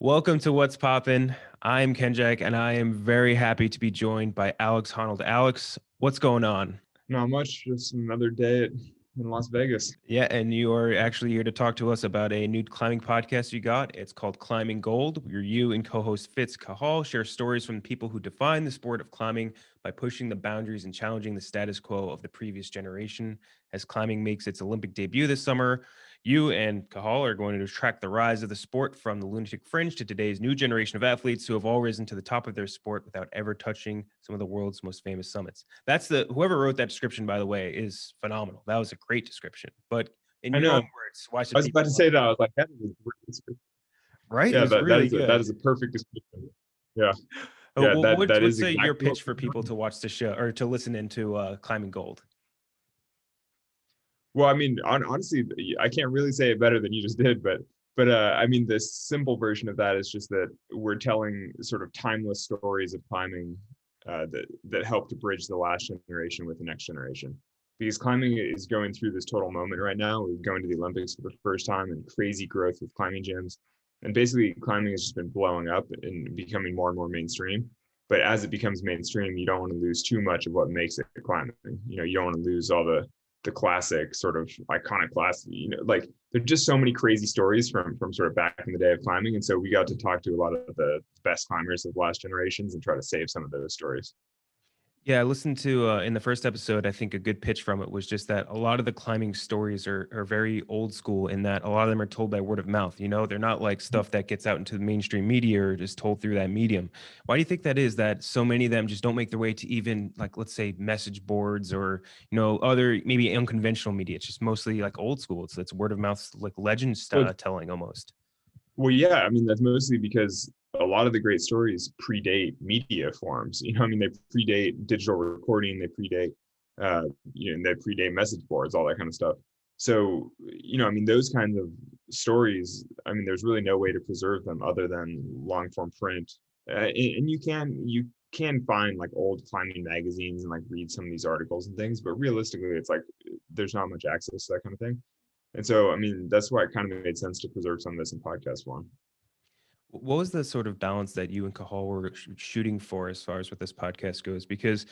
Welcome to What's Poppin'. I'm Kenjac, and I am very happy to be joined by Alex Honnold. Alex, what's going on? Not much, just another day in Las Vegas. Yeah, and you are actually here to talk to us about a new climbing podcast you got. It's called Climbing Gold, where you and co-host Fitz Cahal share stories from people who define the sport of climbing by pushing the boundaries and challenging the status quo of the previous generation. As climbing makes its Olympic debut this summer, you and Cahal are going to track the rise of the sport from the lunatic fringe to today's new generation of athletes who have all risen to the top of their sport without ever touching some of the world's most famous summits. That's the whoever wrote that description, by the way, is phenomenal. That was a great description. But in I your own know. words, why I should was about people to love say it? that. I was like, that is a great description. Right? It Yeah, was that that really is a that good. is a perfect description. Yeah, yeah, that is What's your exactly what pitch for people to watch the show or to listen into Climbing Gold? well, I mean, honestly, I can't really say it better than you just did, but I mean, the simple version of that is just that we're telling sort of timeless stories of climbing that help to bridge the last generation with the next generation. Because climbing is going through this total moment right now. We're going to the Olympics for the first time and crazy growth with climbing gyms. And basically, climbing has just been blowing up and becoming more and more mainstream. But as it becomes mainstream, you don't want to lose too much of what makes it climbing. You don't want to lose all the classic sort of iconic class. Like there's just so many crazy stories from sort of back in the day of climbing, and so we got to talk to a lot of the best climbers of the last generations and try to save some of those stories. Yeah, I listened to in the first episode. I think a good pitch from it was just that a lot of the climbing stories are very old school in that a lot of them are told by word of mouth. They're not like stuff that gets out into the mainstream media or just told through that medium. Why do you think that is? That so many of them just don't make their way to even like let's say message boards or other maybe unconventional media. It's just mostly like old school. It's word of mouth, like legend Well, telling almost. well, yeah, I mean that's mostly because a lot of the great stories predate media forms. I mean they predate digital recording, they predate they predate message boards, all that kind of stuff. So I mean those kinds of stories. I mean there's really no way to preserve them other than long form print, and you can find like old climbing magazines and like read some of these articles and things, but realistically, it's like there's not much access to that kind of thing. And so, I mean, that's why it kind of made sense to preserve some of this in podcast form. What was the sort of balance that you and Cahal were shooting for as far as what this podcast goes? Because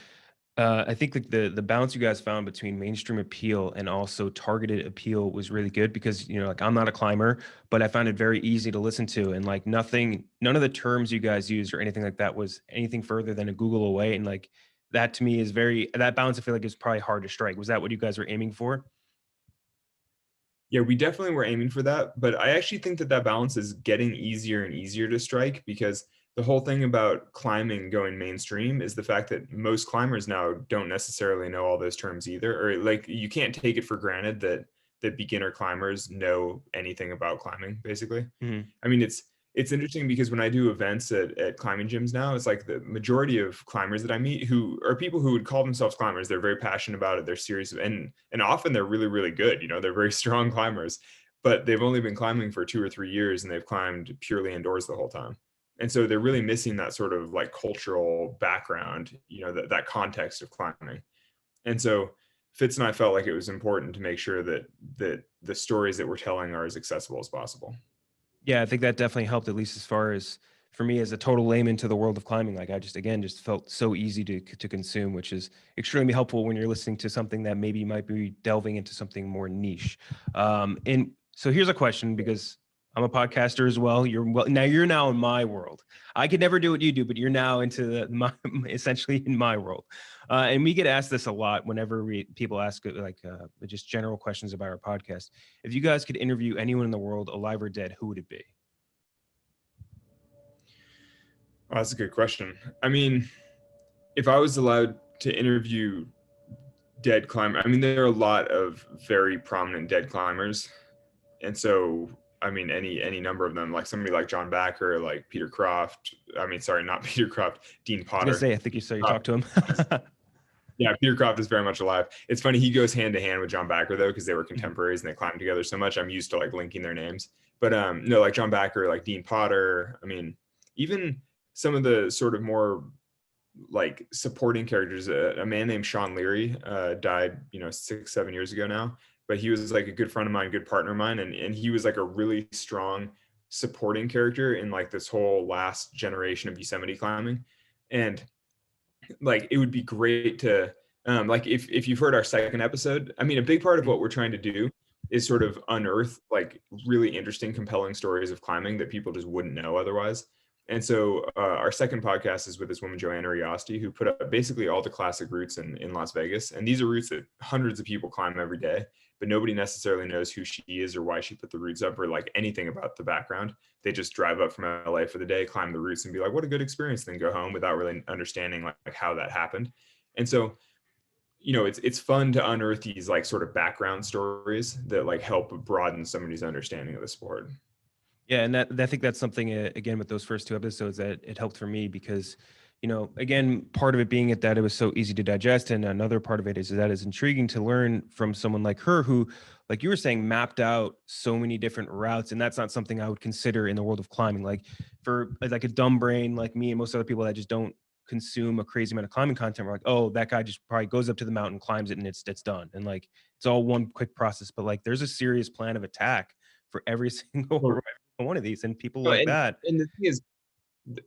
I think like the balance you guys found between mainstream appeal and also targeted appeal was really good because like I'm not a climber, but I found it very easy to listen to and like none of the terms you guys used or anything like that was anything further than a Google away. And like that to me is that balance I feel like is probably hard to strike. Was that what you guys were aiming for? Yeah, we definitely were aiming for that, but I actually think that that balance is getting easier and easier to strike because the whole thing about climbing going mainstream is the fact that most climbers now don't necessarily know all those terms either, or like you can't take it for granted that beginner climbers know anything about climbing, basically. Mhm. I mean, it's interesting because when I do events at climbing gyms now, it's like the majority of climbers that I meet who are people who would call themselves climbers. They're very passionate about it. They're serious, and often they're really, really good. They're very strong climbers, but they've only been climbing for 2 or 3 years and they've climbed purely indoors the whole time. And so they're really missing that sort of like cultural background, that context of climbing. And so Fitz and I felt like it was important to make sure that the stories that we're telling are as accessible as possible. Yeah, I think that definitely helped, at least as far as for me as a total layman to the world of climbing. Like I just again just felt so easy to consume, which is extremely helpful when you're listening to something that maybe might be delving into something more niche. And so here's a question because I'm a podcaster as well. You're now in my world. I could never do what you do, but you're now into essentially in my world. And we get asked this a lot whenever people ask just general questions about our podcast. If you guys could interview anyone in the world, alive or dead, who would it be? Oh, that's a good question. I mean, if I was allowed to interview dead climber, I mean, there are a lot of very prominent dead climbers, and so I mean, any number of them, like somebody like John Backer, like Peter Croft. I mean, sorry, not Peter Croft, Dean I was gonna Potter. say, I think you saw you Uh, talked to him. yeah, Peter Croft is very much alive. It's funny he goes hand to hand with John Backer though, because they were Mhm. contemporaries and they climbed together so much. I'm used to like linking their names, but no, like John Backer, like Dean Potter. I mean, even some of the sort of more like supporting characters. A man named Sean Leary died, 6, 7 years ago now, but he was like a good friend of mine, good partner of mine, and he was like a really strong supporting character in like this whole last generation of Yosemite climbing. And like it would be great to like if you've heard our second episode, I mean, a big part of what we're trying to do is sort of unearth like really interesting, compelling stories of climbing that people just wouldn't know otherwise. And so our second podcast is with this woman, Joanna Riosti, who put up basically all the classic routes in Las Vegas. And these are routes that hundreds of people climb every day, but nobody necessarily knows who she is or why she put the routes up or like anything about the background. They just drive up from LA for the day, climb the routes and be like, what a good experience, then go home without really understanding like how that happened. And so, you know, it's fun to unearth these like sort of background stories that like help broaden somebody's understanding of the sport. Yeah, and I think that's something again with those first two episodes that it helped for me because, you know, again, part of it being that it was so easy to digest, and another part of it is that it's intriguing to learn from someone like her who, like you were saying, mapped out so many different routes, and that's not something I would consider in the world of climbing. Like for like a dumb brain like me and most other people that just don't consume a crazy amount of climbing content, we're like, oh, that guy just probably goes up to the mountain, climbs it, and it's done, and like it's all one quick process. But like, there's a serious plan of attack for every single one of these, and people No, like that. and the thing is,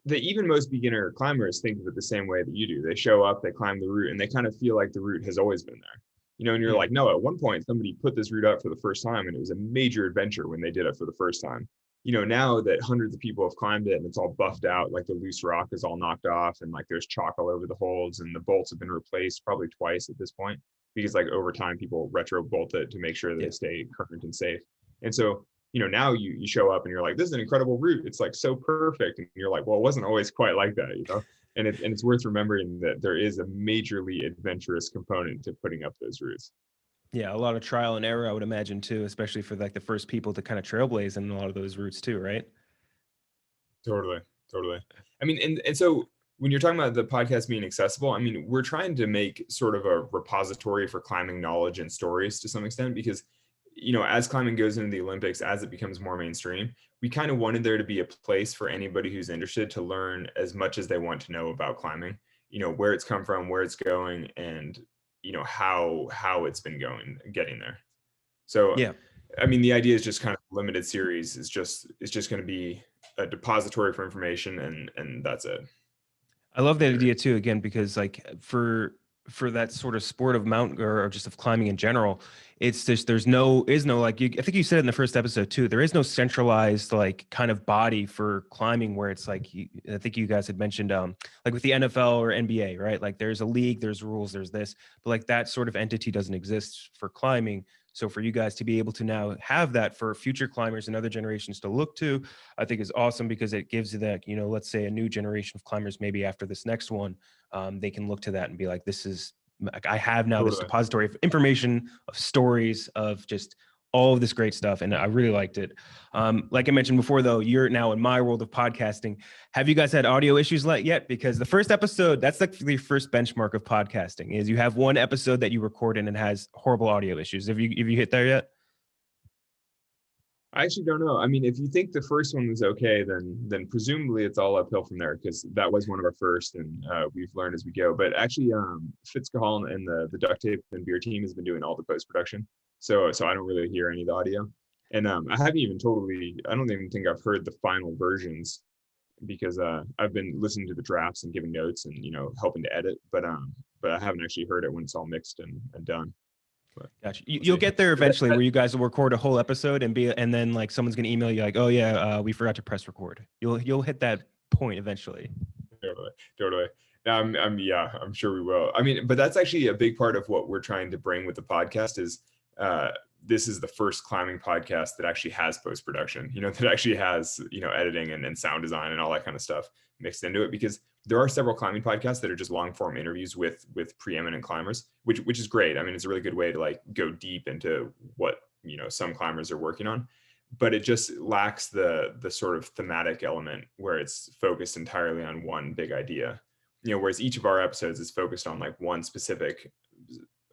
the even most beginner climbers think of it the same way that you do. They show up, they climb the route, and they kind of feel like the route has always been there. You know, and you're Mm, like, no, at one point somebody put this route up for the first time, and it was a major adventure when they did it for the first time. You know, now that hundreds of people have climbed it and it's all buffed out, like the loose rock is all knocked off, and like there's chalk all over the holds, and the bolts have been replaced probably twice at this point because like over time people retro bolt it to make sure that yeah. they stay current and safe. And so you know, now you show up and you're like, this is an incredible route. It's like so perfect. And you're like, well, it wasn't always quite like that, you know? And it's worth remembering that there is a majorly adventurous component to putting up those routes. Yeah, a lot of trial and error, I would imagine too, especially for like the first people to kind of trailblaze in a lot of those routes too, right? Totally. Totally. I mean, and so when you're talking about the podcast being accessible, I mean, we're trying to make sort of a repository for climbing knowledge and stories to some extent because, you know, as climbing goes into the Olympics, as it becomes more mainstream, we kind of wanted there to be a place for anybody who's interested to learn as much as they want to know about climbing, you know, where it's come from, where it's going, and, you know, how it's been going, getting there. So, Yeah. I mean, the idea is just kind of limited series is just it's just going to be a depository for information, and that's it. I love that idea too, again, because like for that sort of sport of mountain or just of climbing in general, it's just there's no is no like you I think you said it in the first episode too, there is no centralized like kind of body for climbing where it's like I think you guys had mentioned like with the NFL or NBA, right? Like there's a league, there's rules, there's this, but like that sort of entity doesn't exist for climbing. So for you guys to be able to now have that for future climbers and other generations to look to, I think is awesome because it gives you that, you know, let's say a new generation of climbers, maybe after this next one, they can look to that and be like, this is, like, I have now this Totally. depository of information, of stories, of just all of this great stuff. And I really liked it. Like I mentioned before, though, you're now in my world of podcasting. Have you guys had audio issues yet? Because the first episode, that's like the first benchmark of podcasting is you have one episode that you record and it has horrible audio issues. Have you hit there yet? I actually don't know. I mean, if you think the first one was okay, then presumably it's all uphill from there because that was one of our first, and we've learned as we go. But actually, Fitzcahall and the duct tape and beer team has been doing all the post production, so I don't really hear any of the audio, and I haven't even totally. I don't even think I've heard the final versions because I've been listening to the drafts and giving notes and you know helping to edit, but I haven't actually heard it when it's all mixed and done. But Gotcha. we'll You'll see. get there But that, eventually that, where you guys will record a whole episode and then like someone's gonna email you like, oh yeah, we forgot to press record. You'll hit that point eventually. totally, totally. Yeah, I'm sure we will. I mean, but that's actually a big part of what we're trying to bring with the podcast is uh, this is the first climbing podcast that actually has post production. You know, that actually has you know editing and sound design and all that kind of stuff mixed into it because there are several climbing podcasts that are just long form interviews with preeminent climbers, which is great. I mean, it's a really good way to like go deep into what you know some climbers are working on, but it just lacks the sort of thematic element where it's focused entirely on one big idea. You know, whereas each of our episodes is focused on like one specific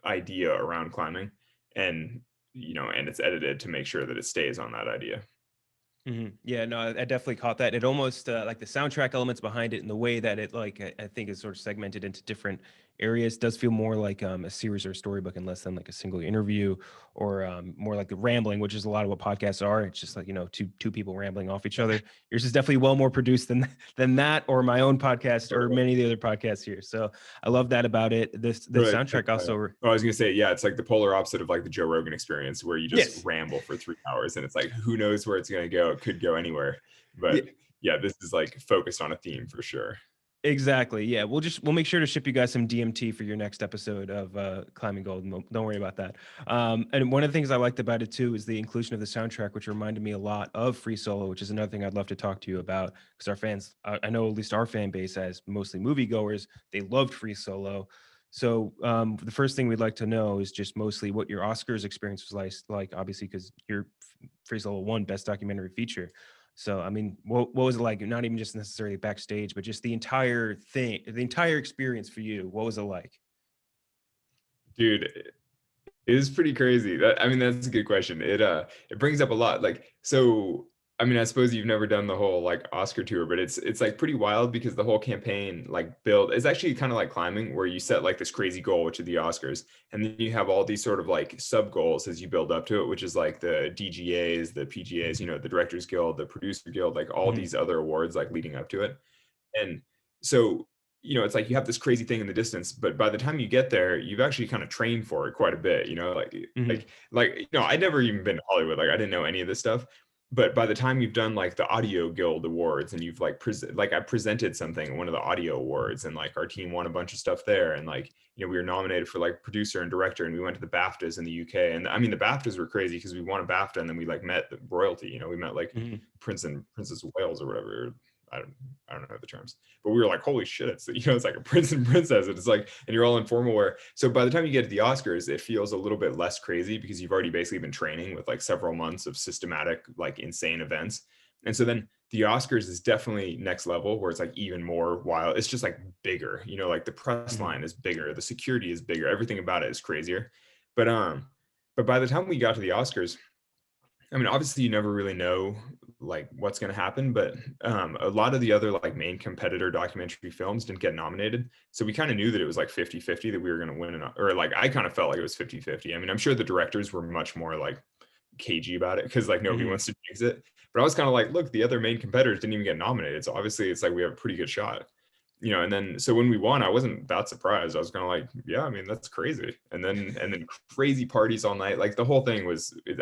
idea around climbing, and you know, and it's edited to make sure that it stays on that idea. Yeah, no, I definitely caught that. It almost like the soundtrack elements behind it and the way that it like I think is sort of segmented into different areas does feel more like a series or a storybook and less than like a single interview or more like the rambling, which is a lot of what podcasts are. It's just like, two people rambling off each other. Yours is definitely well more produced than that or my own podcast or Totally. many of the other podcasts here. So I love that about it. The Right. soundtrack also. Oh, I was gonna say, yeah, it's like the polar opposite of like the Joe Rogan experience, where you just Yes. ramble for 3 hours, and it's like who knows where it's gonna go? It could go anywhere. Yeah. But yeah, this is like focused on a theme for sure. Exactly. Yeah. We'll make sure to ship you guys some DMT for your next episode of Climbing Gold. Don't worry about that. And one of the things I liked about it too is the inclusion of the soundtrack, which reminded me a lot of Free Solo, which is another thing I'd love to talk to you about because our fans, I know at least our fan base as mostly moviegoers, they loved Free Solo. So the first thing we'd like to know is just mostly what your Oscars experience was like obviously, because your Free Solo won Best Documentary Feature. So, I mean, what was it like? Not even just necessarily backstage, but just the entire thing, the entire experience for you. What was it like? Dude, it is pretty crazy. I mean, that's a good question. It brings up a lot. Like, so I mean, I suppose you've never done the whole like Oscar tour, but it's like pretty wild because the whole campaign like build is actually kind of like climbing, where you set like this crazy goal, which are the Oscars, and then you have all these sort of like sub goals as you build up to it, which is like the DGAs, the PGAs, the Directors Guild, the Producer Guild, like all Mhm. these other awards like leading up to it. And so, it's like you have this crazy thing in the distance, but by the time you get there, you've actually kind of trained for it quite a bit, like Mhm. like like I'd never even been to Hollywood. Like I didn't know any of this stuff. But by the time you've done like the Audio Guild Awards and you've like I presented something at one of the audio awards and like our team won a bunch of stuff there and like we were nominated for like producer and director and we went to the BAFTAs in the UK and I mean the BAFTAs were crazy because we won a BAFTA and then we like met the royalty, we met like Mhm. Prince and Princess of Wales or whatever. I don't I don't know the terms, but we were like, holy shit, it's like a prince and princess. And it's like, and you're all in formal wear. So by the time you get to the Oscars, it feels a little bit less crazy because you've already basically been training with like several months of systematic, like insane events. And so then the Oscars is definitely next level where it's like even more wild. It's just like bigger, like the press Mhm. line is bigger, the security is bigger, everything about it is crazier. But by the time we got to the Oscars, I mean, obviously you never really know like what's going to happen, but a lot of the other like main competitor documentary films didn't get nominated. So we kind of knew that it was like 50-50 that we were going to win, or like I kind of felt like it was 50-50. I mean, I'm sure the directors were much more like cagey about it because like nobody Mhm. wants to jinx it. But I was kind of like, look, the other main competitors didn't even get nominated. So obviously it's like we have a pretty good shot. And then so when we won, I wasn't that surprised. I was kind of like, yeah, I mean, that's crazy. And then crazy parties all night. Like the whole thing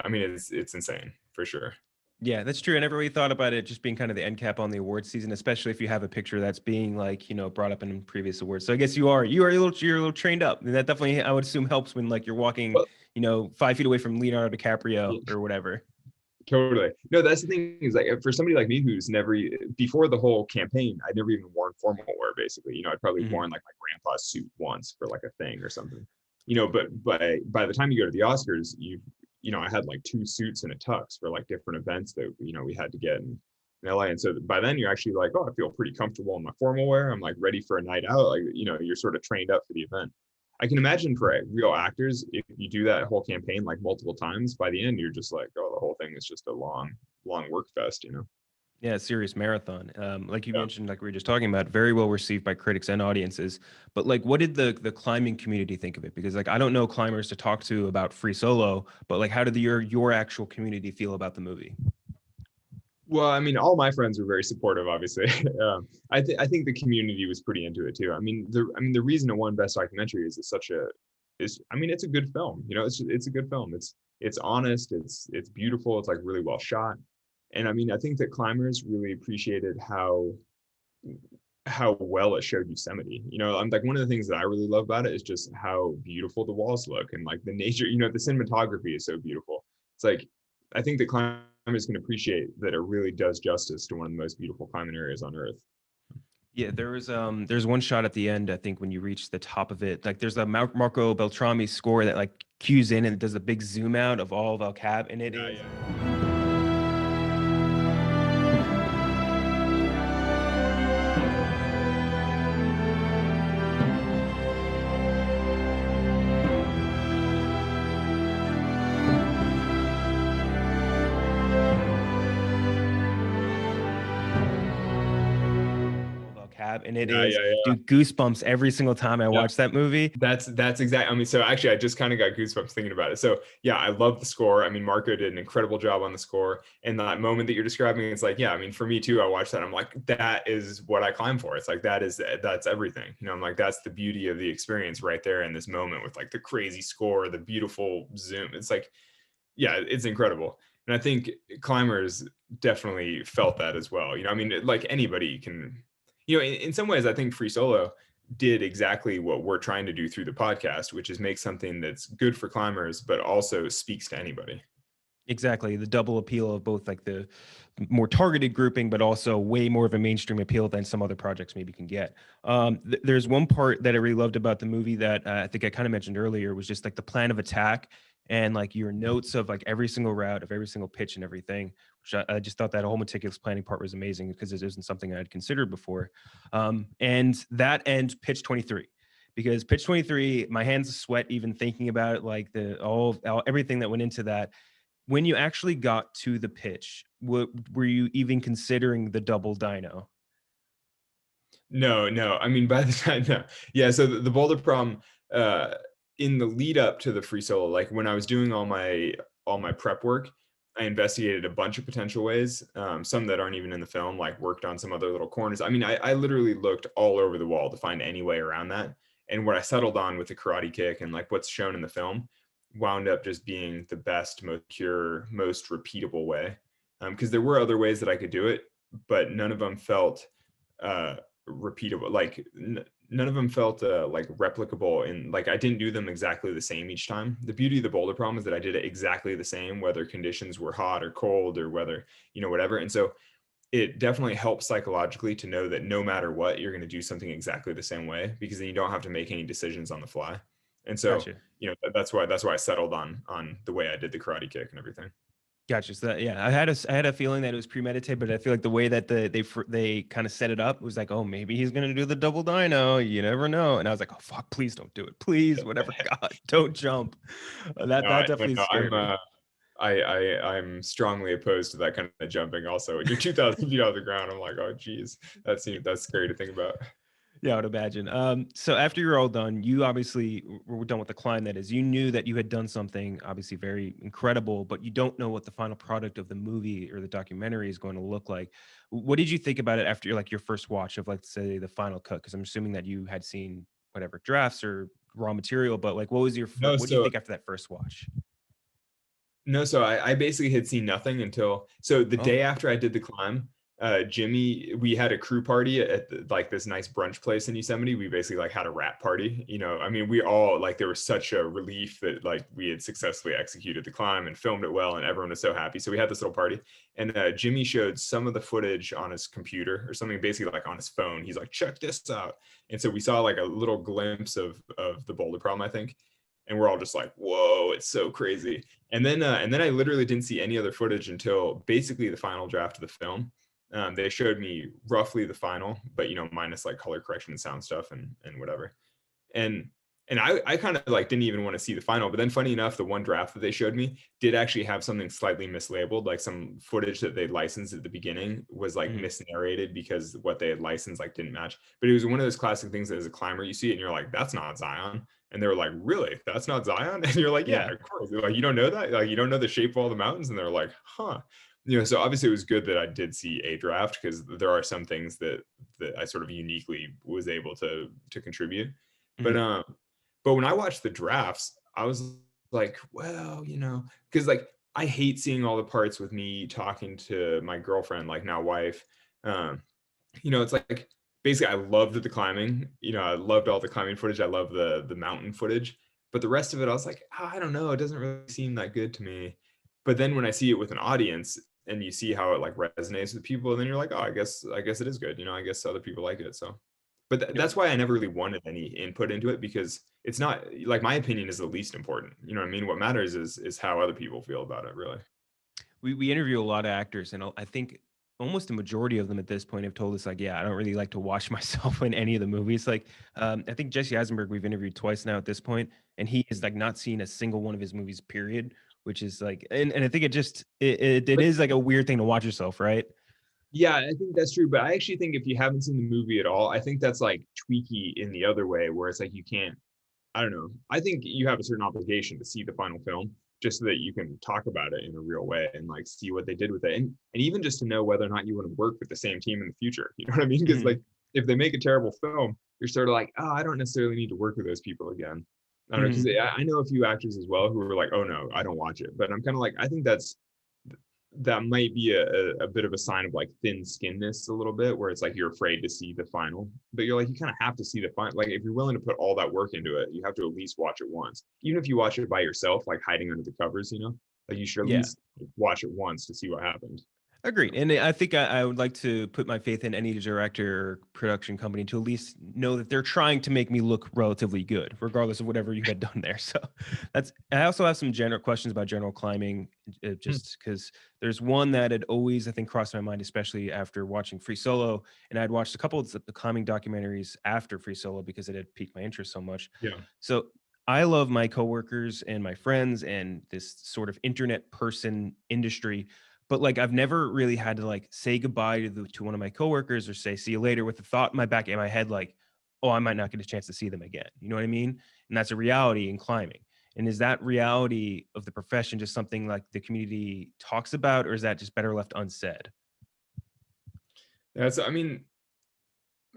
I mean, it's insane for sure. Yeah, that's true. I never really thought about it just being kind of the end cap on the award season, especially if you have a picture that's being like, brought up in previous awards. So I guess you are you're a little trained up. And that definitely I would assume helps when like you're walking, Well, 5 feet away from Leonardo DiCaprio yeah, or whatever. totally. No, that's the thing is like for somebody like me who's never before the whole campaign, I'd never even worn formal wear basically. I'd probably Mhm. worn like my grandpa's suit once for like a thing or something. But by the time you go to the Oscars, I had like 2 suits and a tux for like different events that we had to get in LA. And so by then you're actually like, oh, I feel pretty comfortable in my formal wear. I'm like ready for a night out. Like, you're sort of trained up for the event. I can imagine for real actors, if you do that whole campaign like multiple times, by the end you're just like, oh, the whole thing is just a long, long work fest. Yeah, serious marathon. Like you Yeah. mentioned, like we were just talking about, very well received by critics and audiences. But like, what did the climbing community think of it? Because like I don't know climbers to talk to about Free Solo, but like, how did your actual community feel about the movie? Well, I mean, all my friends were very supportive. Obviously, I think the community was pretty into it too. I mean, the reason it won Best Documentary is I mean, it's a good film. It's a good film. It's honest. It's beautiful. It's like really well shot. And I mean, I think that climbers really appreciated how well it showed Yosemite. I'm like one of the things that I really love about it is just how beautiful the walls look and like the nature. The cinematography is so beautiful. It's like I think that climbers can appreciate that it really does justice to one of the most beautiful climbing areas on Earth. Yeah, there's one shot at the end, I think when you reach the top of it, like there's a Marco Beltrami score that like cues in and does a big zoom out of all the cab, and it Yeah, is. yeah. cab, and it Yeah, is, yeah, yeah. dude, goosebumps every single time I Yeah. watch that movie. That's exactly. I mean, so actually, I just kind of got goosebumps thinking about it. So yeah, I love the score. I mean, Marco did an incredible job on the score, and that moment that you're describing, it's like, yeah, I mean, for me too, I watched that. I'm like, that is what I climb for. It's like that's everything. You know, I'm like, that's the beauty of the experience right there in this moment with like the crazy score, the beautiful zoom. It's like, yeah, it's incredible. And I think climbers definitely felt that as well. You know, I mean, like anybody can, you know, in some ways, I think Free Solo did exactly what we're trying to do through the podcast, which is make something that's good for climbers, but also speaks to anybody. Exactly. The double appeal of both like the more targeted grouping, but also way more of a mainstream appeal than some other projects maybe can get. There's one part that I really loved about the movie that I think I kind of mentioned earlier was just like the plan of attack and like your notes of like every single route of every single pitch and everything, which I just thought that whole meticulous planning part was amazing because it isn't something I had considered before. And that and pitch 23 because pitch 23, my hands sweat even thinking about it, like all everything that went into that. When you actually got to the pitch, were you even considering the double dyno? No, no. I mean, by the time, no. Yeah. So the Boulder Problem, uh, in the lead up to the Free Solo, like when I was doing all my prep work, I investigated a bunch of potential ways, some that aren't even in the film, like worked on some other little corners. I mean, I literally looked all over the wall to find any way around that. And what I settled on with the karate kick and like what's shown in the film wound up just being the best, most pure, most repeatable way. Because there were other ways that I could do it, but none of them felt uh, repeatable. Like none of them felt like replicable, and like I didn't do them exactly the same each time. The beauty of the Boulder Problem is that I did it exactly the same, whether conditions were hot or cold or whether, you know, whatever. And so it definitely helps psychologically to know that no matter what, you're going to do something exactly the same way, because then you don't have to make any decisions on the fly. And so, Gotcha. you know, that's why I settled on the way I did the karate kick and everything. Gotcha. So that, yeah, I had a feeling that it was premeditated, but I feel like the way that they kind of set it up was like, oh, maybe he's gonna do the double dino. You never know. And I was like, oh fuck, please don't do it, please, whatever. God, don't jump. That No, that definitely no, scared me. I'm strongly opposed to that kind of jumping. Also, when you're 2,000 feet off the ground, I'm like, oh, geez, that's scary to think about. Yeah, I would imagine. So after you're all done, you obviously were done with the climb. That is, you knew that you had done something obviously very incredible, but you don't know what the final product of the movie or the documentary is going to look like. What did you think about it after your first watch of, like, say, the final cut? Because I'm assuming that you had seen whatever drafts or raw material, but like, what was No, what do you so think after that first watch? No, so I basically had seen nothing until so the day Oh, after I did the climb, Jimmy, we had a crew party at like this nice brunch place in Yosemite. We basically like had a wrap party. You know, I mean, we all like there was such a relief that like we had successfully executed the climb and filmed it well, and everyone was so happy. So we had this little party, and Jimmy showed some of the footage on his computer or something, basically like on his phone. He's like, check this out, and so we saw like a little glimpse of the Boulder Problem, I think, and we're all just like, whoa, it's so crazy. And then I literally didn't see any other footage until basically the final draft of the film. They showed me roughly the final, but you know, minus like color correction and sound stuff and whatever. And I kind of like didn't even want to see the final. But then funny enough, the one draft that they showed me did actually have something slightly mislabeled, like some footage that they licensed at the beginning was like mhm. misnarrated because what they had licensed like didn't match. But it was one of those classic things that as a climber you see it and you're like, that's not Zion. And they were like, really? That's not Zion? And you're like, yeah, Yeah. of course. They're like, you don't know that? Like, you don't know the shape of all the mountains? And they're like, huh. You know, so obviously it was good that I did see a draft because there are some things that I sort of uniquely was able to contribute. But Mhm. but when I watched the drafts, I was like, well, you know, because like I hate seeing all the parts with me talking to my girlfriend, like now wife. Um, you know, it's like basically I loved the climbing. You know, I loved all the climbing footage. I love the mountain footage. But the rest of it, I was like, oh, I don't know. It doesn't really seem that good to me. But then when I see it with an audience and you see how it like resonates with people, then you're like, oh, I guess it is good. You know, I guess other people like it. So, but that's why I never really wanted any input into it, because it's not like my opinion is the least important. You know what I mean? What matters is how other people feel about it, really. We interview a lot of actors, and I think almost the majority of them at this point have told us like, yeah, I don't really like to watch myself in any of the movies. Like, I think Jesse Eisenberg we've interviewed twice now at this point, and he has like not seen a single one of his movies, period. Which is like, and I think it just it is like a weird thing to watch yourself, right? Yeah, I think that's true. But I actually think if you haven't seen the movie at all, I think that's like tweaky in the other way, where it's like you can't, I don't know. I think you have a certain obligation to see the final film just so that you can talk about it in a real way and like see what they did with it. And even just to know whether or not you want to work with the same team in the future. You know what I mean? Because Hmm. like if they make a terrible film, you're sort of like, oh, I don't necessarily need to work with those people again. I don't know, because Hmm. I know a few actors as well who are like, oh no, I don't watch it. But I'm kind of like, I think that might be a bit of a sign of like thin skinnedness a little bit, where it's like you're afraid to see the final, but you're like, you kind of have to see the final. Like if you're willing to put all that work into it, you have to at least watch it once, even if you watch it by yourself, like hiding under the covers, like you should at Yeah. least watch it once to see what happened. Agreed. And I think I would like to put my faith in any director or production company to at least know that they're trying to make me look relatively good, regardless of whatever you had done there. So I also have some general questions about general climbing, Hmm. just because there's one that had always, I think, crossed my mind, especially after watching Free Solo. And I'd watched a couple of the climbing documentaries after Free Solo because it had piqued my interest so much. Yeah. So I love my coworkers and my friends and this sort of internet person industry, but like I've never really had to like say goodbye to one of my coworkers or say see you later with the thought in my back in my head like, oh, I might not get a chance to see them again. You know what I mean? And that's a reality in climbing. And is that reality of the profession just something like the community talks about, or is that just better left unsaid? That's, I mean,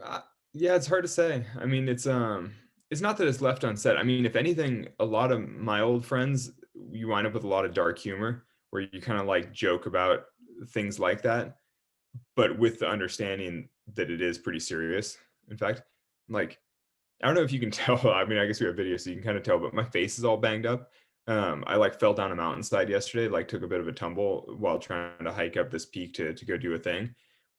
uh, yeah, it's hard to say. I mean, it's not that it's left unsaid. I mean, if anything, a lot of my old friends, you wind up with a lot of dark humor where you kind of like joke about things like that, but with the understanding that it is pretty serious. In fact, like I don't know if you can tell. I mean, I guess we have video, so you can kind of tell, but my face is all banged up. I like fell down a mountainside yesterday, like took a bit of a tumble while trying to hike up this peak to go do a thing,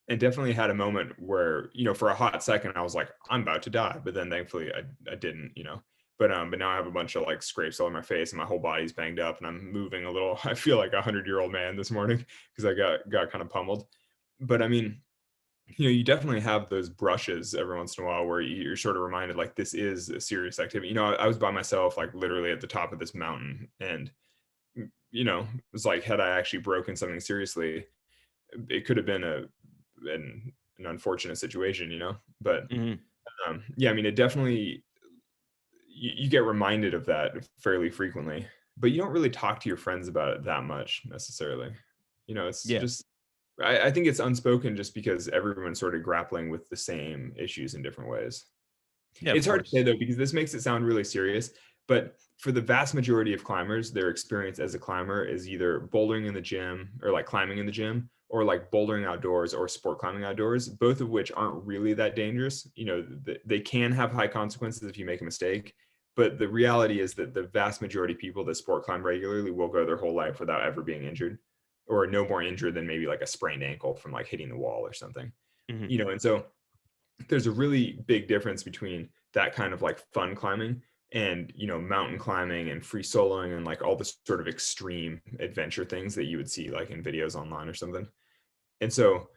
and definitely had a moment where for a hot second I was like I'm about to die, but then thankfully I didn't. But now I have a bunch of like scrapes all over my face and my whole body's banged up and I'm moving a little. I feel like 100-year-old man this morning because I got kind of pummeled. But I mean, you definitely have those brushes every once in a while where you're sort of reminded like this is a serious activity. I was by myself, like literally at the top of this mountain, and it was like had I actually broken something seriously, it could have been an unfortunate situation. But Mhm. yeah, I mean, it definitely you get reminded of that fairly frequently, but you don't really talk to your friends about it that much necessarily. It's Yeah. just I think it's unspoken just because everyone's sort of grappling with the same issues in different ways. Yeah, of It's hard to say course. though, because this makes it sound really serious, but for the vast majority of climbers, their experience as a climber is either bouldering in the gym or like climbing in the gym or like bouldering outdoors or sport climbing outdoors, both of which aren't really that dangerous. They can have high consequences if you make a mistake, but the reality is that the vast majority of people that sport climb regularly will go their whole life without ever being injured or no more injured than maybe like a sprained ankle from like hitting the wall or something. Mhm. And so there's a really big difference between that kind of like fun climbing and mountain climbing and free soloing and like all the sort of extreme adventure things that you would see like in videos online or something. And so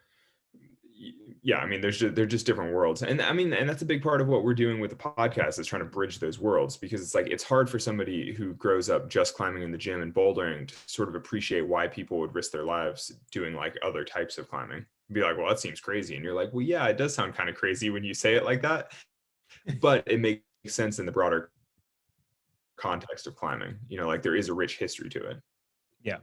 yeah, I mean they're just different worlds. And I mean, and that's a big part of what we're doing with the podcast is trying to bridge those worlds, because it's like it's hard for somebody who grows up just climbing in the gym and bouldering to sort of appreciate why people would risk their lives doing like other types of climbing. Be like, well, that seems crazy. And you're like, well, yeah, it does sound kind of crazy when you say it like that, but it makes sense in the broader context of climbing. Like there is a rich history to it. Yeah.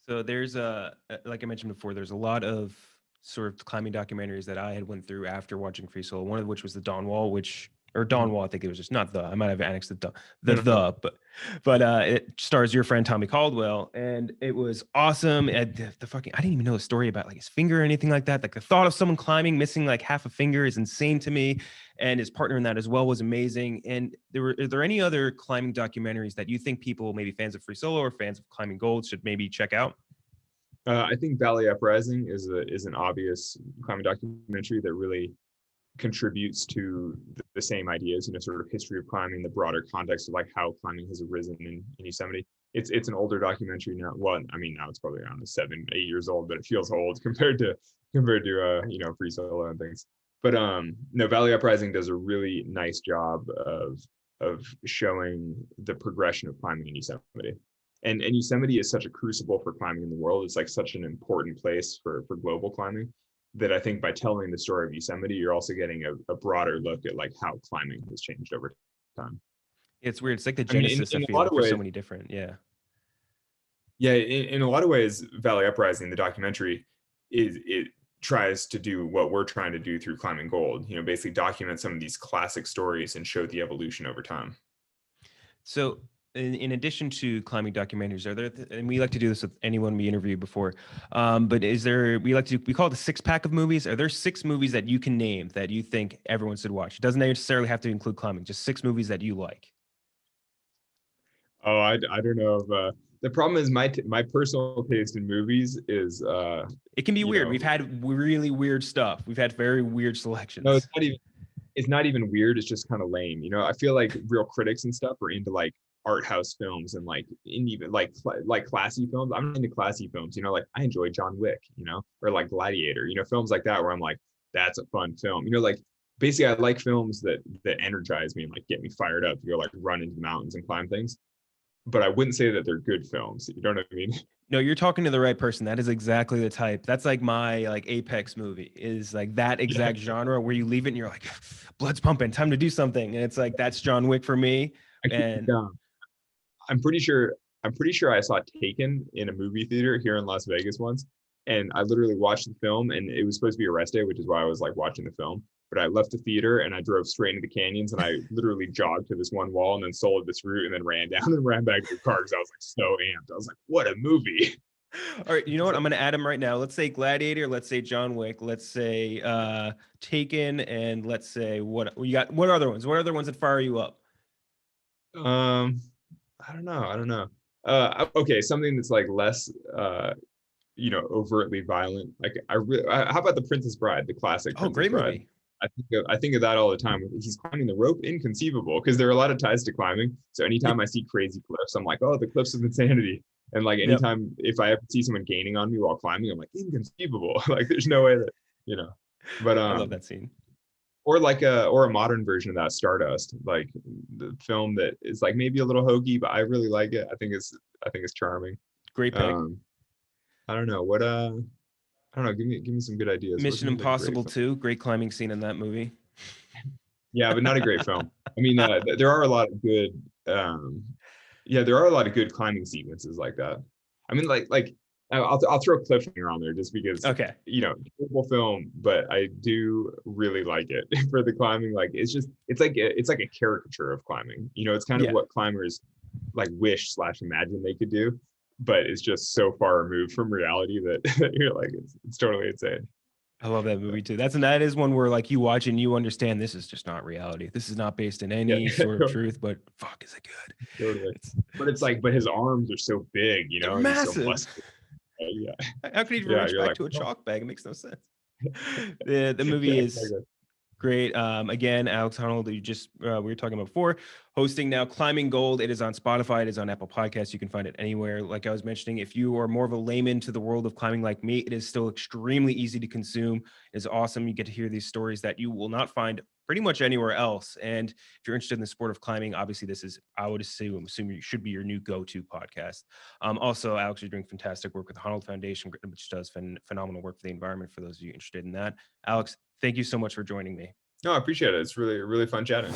So there's like I mentioned before, there's a lot of sort of climbing documentaries that I had went through after watching Free Solo. One of which was the Dawn Wall, which or Dawn Mhm. Wall, I think it was just not the. I might have annexed No, no. but it stars your friend Tommy Caldwell, and it was awesome. And the fucking I didn't even know the story about like his finger or anything like that. Like the thought of someone climbing missing like half a finger is insane to me, and his partner in that as well was amazing. And are there any other climbing documentaries that you think people, maybe fans of Free Solo or fans of Climbing Gold, should maybe check out? I think Valley Uprising is an obvious climbing documentary that really contributes to the same ideas, sort of history of climbing, the broader context of like how climbing has arisen in Yosemite. It's an older documentary now. Well, I mean now it's probably around 7, 8 years old, but it feels old compared to Free Solo and things. But no, Valley Uprising does a really nice job of showing the progression of climbing in Yosemite. And Yosemite is such a crucible for climbing in the world. It's like such an important place for global climbing. that I think by telling the story of Yosemite, you're also getting a broader look at like how climbing has changed over time. It's weird. It's like the I mean, genesis, I in a feel lot like, of for so ways, many different, yeah. yeah, in a lot of ways, Valley Uprising, the documentary, it tries to do what we're trying to do through Climbing Gold. You know, basically document some of these classic stories and show the evolution over time. So, in addition to climbing documentaries, are there, and we like to do this with anyone we interview before, but is there, we call it the six pack of movies. Are there six movies that you can name that you think everyone should watch? It doesn't necessarily have to include climbing, just six movies that you like. Oh, I don't know if the problem is my personal taste in movies is It can be you weird. know We've had really weird stuff. We've had very weird no, selections. it's not even weird. It's just kind of lame. You know, I feel like real critics and stuff are into like art house films and like in even like classy films. I'm into classy films. You know, like I enjoy John Wick. You know, or like Gladiator. You know, films like that where I'm like, that's a fun film. You know, like basically I like films that energize me and like get me fired up to go like run into the mountains and climb things. But I wouldn't say that they're good films. You know what I mean? No, you're talking to the right person. That is exactly the type. That's like my like apex movie is like that Yeah. exact genre where you leave it and you're like, blood's pumping, time to do something. And it's like that's John Wick for me. And I'm pretty sure I saw Taken in a movie theater here in Las Vegas once, and I literally watched the film, and it was supposed to be a rest day, which is why I was like watching the film. But I left the theater and I drove straight into the canyons, and I literally jogged to this one wall and then soloed this route and then ran down and ran back to the car because I was like so amped. I was like, what a movie! all right, you know what? I'm gonna add them right now. Let's say Gladiator, let's say John Wick, let's say Taken, and let's say what you got. What other ones? What other ones that fire you up? Um, I don't know. I don't know. Okay, something that's like less overtly violent. Like how about The Princess Bride, the classic Oh, Princess great Bride? movie. I think of that all the time. He's climbing the rope, inconceivable, because there are a lot of ties to climbing. So anytime I see crazy cliffs, I'm like, oh, the cliffs of insanity. And like Yep, anytime if I ever see someone gaining on me while climbing, I'm like, inconceivable. Like there's no way that, you know. But I love that scene. or like a modern version of that, Stardust, like the film that is like maybe a little hokey, but I really like it. I think it's charming. Great pick. Um, I don't know what I don't know. Give me some good ideas. What Mission seems like a great Impossible film? 2, great climbing scene in that movie. Yeah, but not a great film. I mean, there are a lot of good. Um, yeah, there are a lot of good climbing sequences like that. I mean, like I'll throw Cliffhanger on there just because Okay. terrible film, but I do really like it for the climbing. Like it's like a caricature of climbing. You know, it's kind of Yeah. what climbers like wish / imagine they could do, but it's just so far removed from reality that you're like it's totally insane. I love that movie too. That is one where like you watch and you understand this is just not reality. This is not based in Yeah, any sort of truth, but fuck, is it good? totally. It's But it's like, but his arms are so big, they're and he's so massive. muscular. Yeah, How could he even yeah. reach You're back like, to a oh. chalk bag? It makes no sense. The movie Yeah, is exactly. great. Again, Alex Honnold, you just we were talking about before, hosting now Climbing Gold. It is on Spotify. It is on Apple Podcasts. You can find it anywhere. Like I was mentioning, if you are more of a layman to the world of climbing like me, it is still extremely easy to consume. It's awesome. You get to hear these stories that you will not find pretty much anywhere else. And if you're interested in the sport of climbing, obviously this is, I would assume you should be your new go-to podcast. Also, Alex, you're doing fantastic work with the Honnold Foundation, which does phenomenal work for the environment. For those of you interested in that, Alex, thank you so much for joining me. No, I appreciate it. It's really, really fun chatting.